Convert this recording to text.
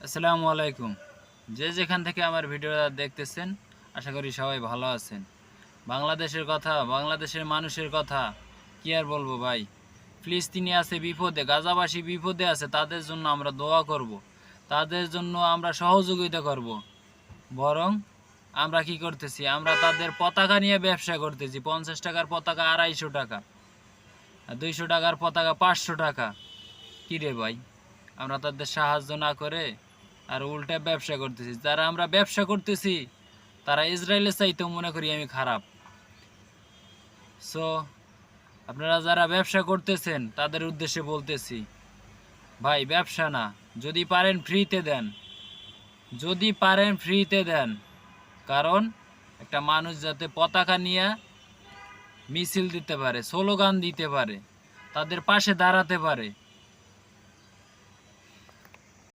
আসসালামু আলাইকুম। যে যেখান থেকে আমার ভিডিওটা দেখতেছেন, আশা করি সবাই ভালো আছেন। বাংলাদেশের কথা, বাংলাদেশের মানুষের কথা কি আর বলবো ভাই। ফিলিস্তিনি আছে বিপদে, গাজাবাসী বিপদে আছে, তাদের জন্য আমরা দোয়া করব, তাদের জন্য আমরা সহযোগিতা করব। বরং আমরা কি করতেছি, আমরা তাদের পতাকা নিয়ে ব্যবসা করতেছি। 50 টাকার পতাকা 250 টাকা, আর 200 টাকার পতাকা 500 টাকা। কি রে ভাই, আমরা তাদের সাহায্য না করে আর উল্টা ব্যবসা করতেছি। যারা আমরা ব্যবসা করতেছি তারা ইসরায়েলের চাইতেও মনে করি আমি খারাপ। সো আপনারা যারা ব্যবসা করতেছেন তাদের উদ্দেশ্যে বলতেছি, ভাই ব্যবসা না, যদি পারেন ফ্রিতে দেন, যদি পারেন ফ্রিতে দেন। কারণ একটা মানুষ যাতে পতাকা নিয়ে মিছিল দিতে পারে, স্লোগান দিতে পারে, তাদের পাশে দাঁড়াতে পারে,